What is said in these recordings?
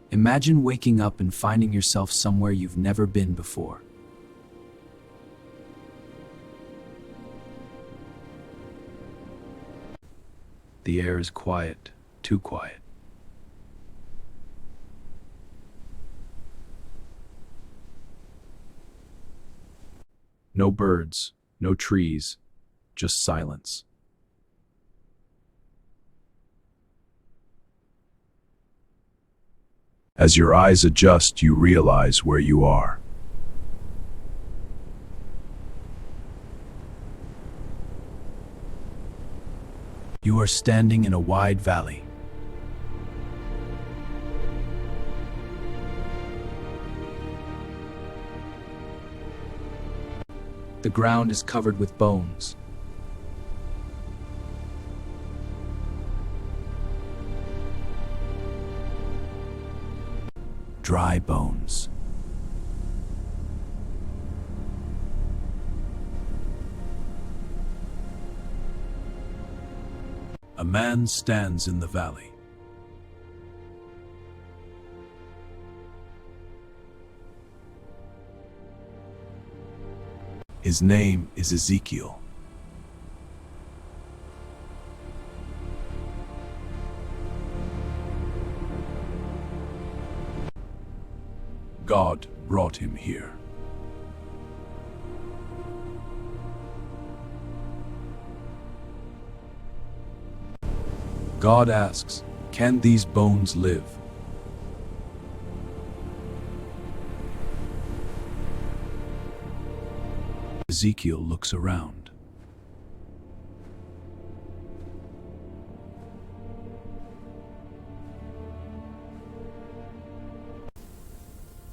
Imagine waking up and finding yourself somewhere you've never been before. The air is quiet, too quiet. No birds, no trees, just silence. As your eyes adjust, you realize where you are. You are standing in a wide valley. The ground is covered with bones. Dry bones. A man stands in the valley. His name is Ezekiel. God brought him here. God asks, "Can these bones live?" Ezekiel looks around.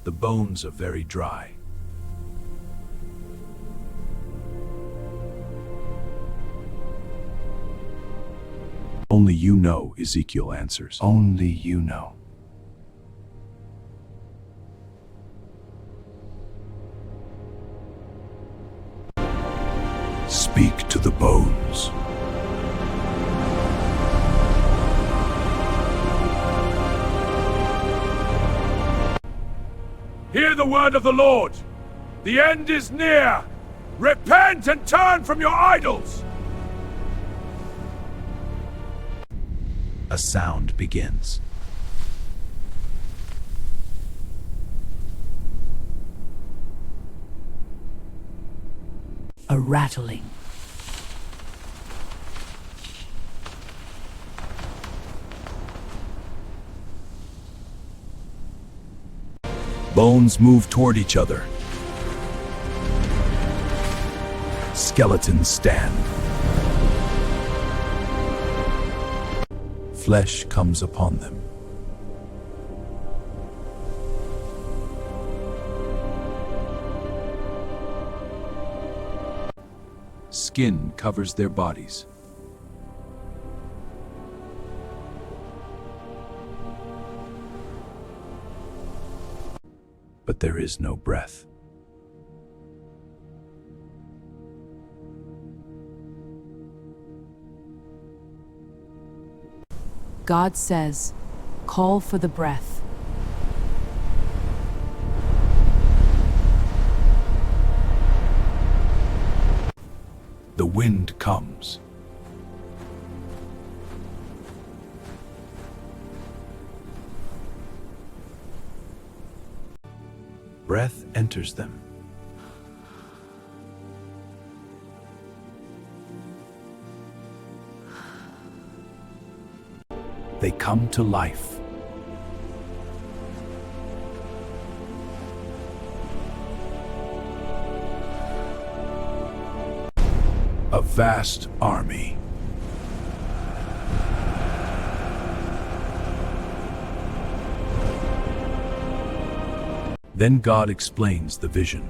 The bones are very dry. Only you know, Ezekiel answers. Only you know. Speak to the bones. Hear the word of the Lord. The end is near. Repent and turn from your idols. A sound begins. A rattling. Bones move toward each other. Skeletons stand. Flesh comes upon them. Skin covers their bodies. But there is no breath. God says, "Call for the breath." The wind comes. Breath enters them. They come to life. A vast army. Then God explains the vision.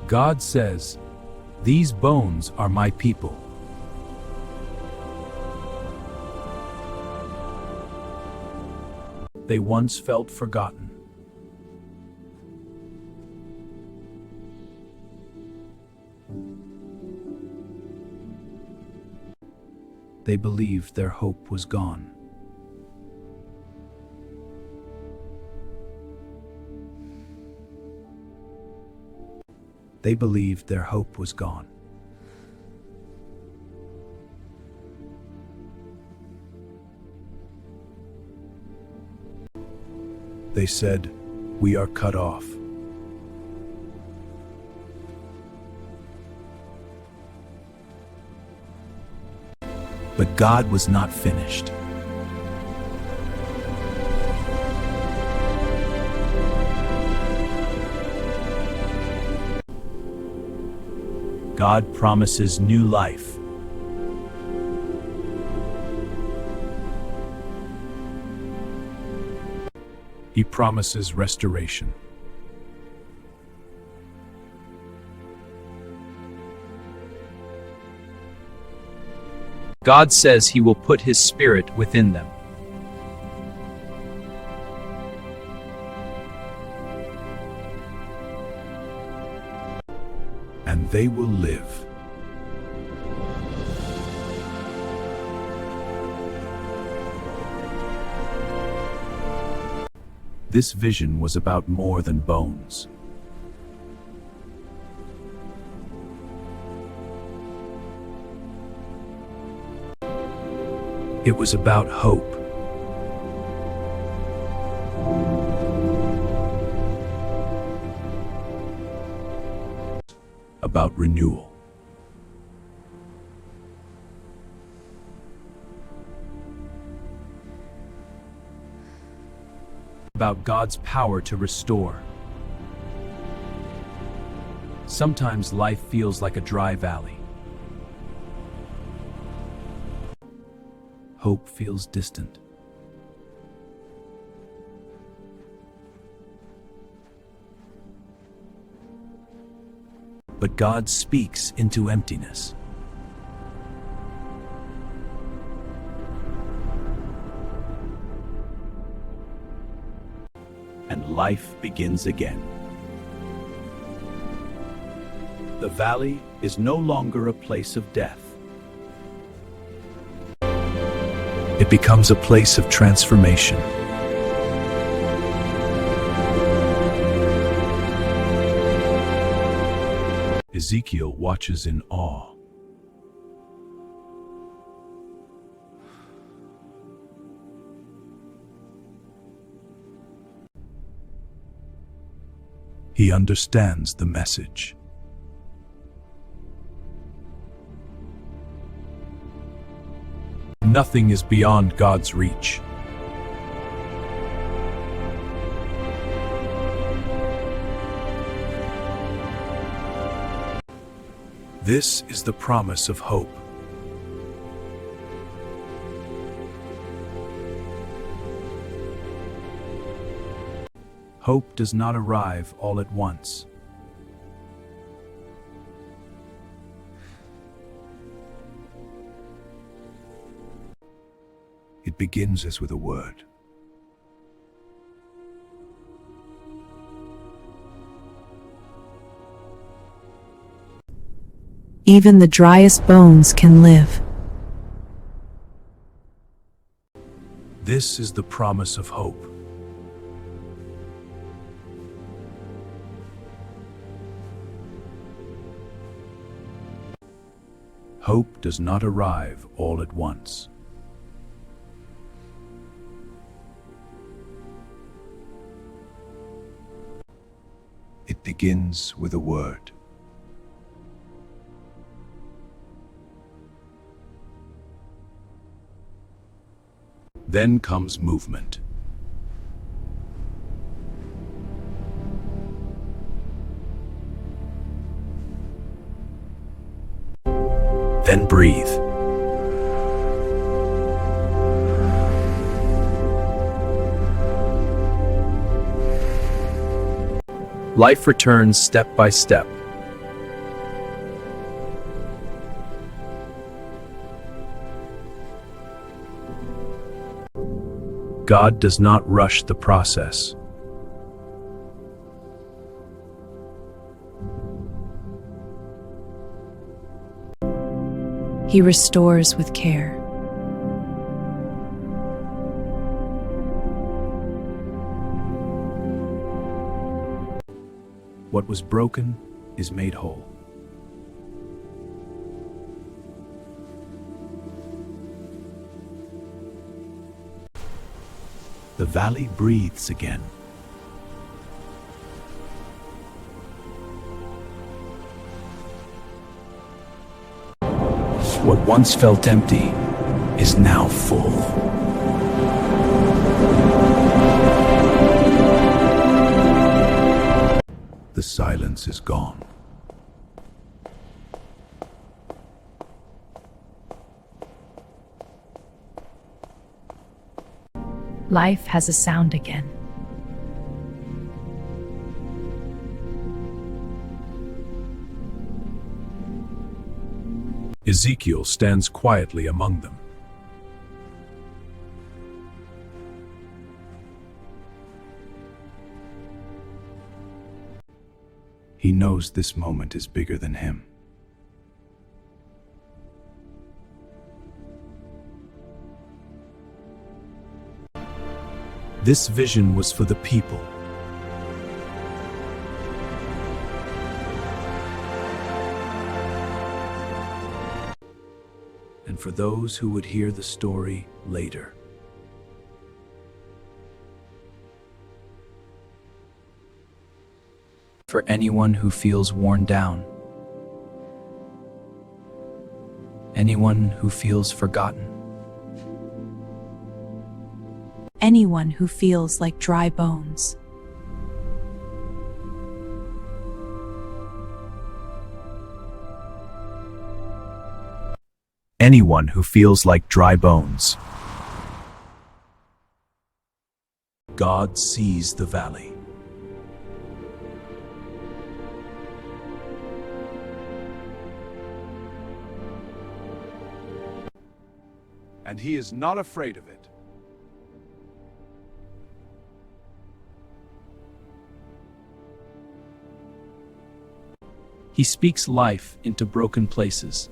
God says, "These bones are my people." They once felt forgotten. They believed their hope was gone. They believed their hope was gone. They said, "We are cut off." But God was not finished. God promises new life. He promises restoration. God says He will put His Spirit within them. And they will live. This vision was about more than bones. It was about hope. About renewal. About God's power to restore. Sometimes life feels like a dry valley. Hope feels distant. But God speaks into emptiness. And life begins again. The valley is no longer a place of death. It becomes a place of transformation. Ezekiel watches in awe. He understands the message. Nothing is beyond God's reach. This is the promise of hope. Hope does not arrive all at once. It begins as with a word. Even the driest bones can live. This is the promise of hope. Hope does not arrive all at once. It begins with a word. Then comes movement. Then breathe. Life returns step by step. God does not rush the process. He restores with care. What was broken is made whole. The valley breathes again. What once felt empty is now full. The silence is gone. Life has a sound again. Ezekiel stands quietly among them. He knows this moment is bigger than him. This vision was for the people. And for those who would hear the story later. For anyone who feels worn down. Anyone who feels forgotten. Anyone who feels like dry bones. Anyone who feels like dry bones. God sees the valley. And he is not afraid of it. He speaks life into broken places.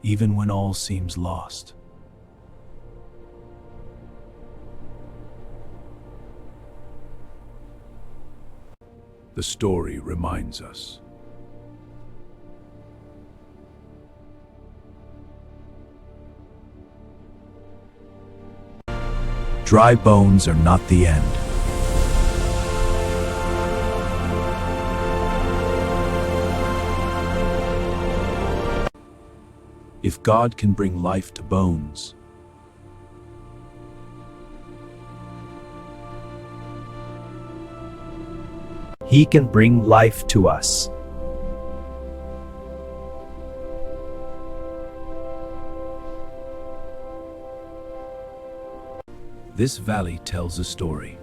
Even when all seems lost. The story reminds us. Dry bones are not the end. If God can bring life to bones, He can bring life to us. this valley tells a story.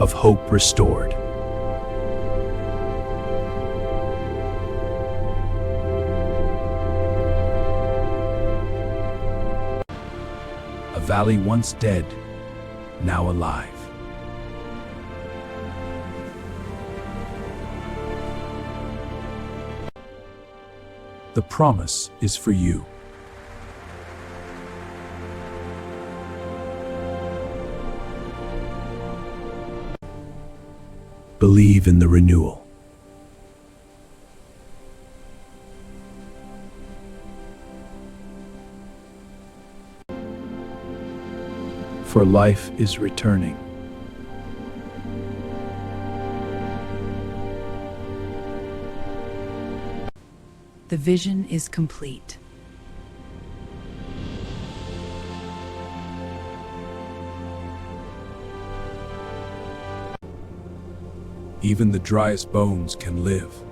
Of hope restored. A valley once dead, now alive. The promise is for you. Believe in the renewal. For life is returning. The vision is complete. Even the driest bones can live.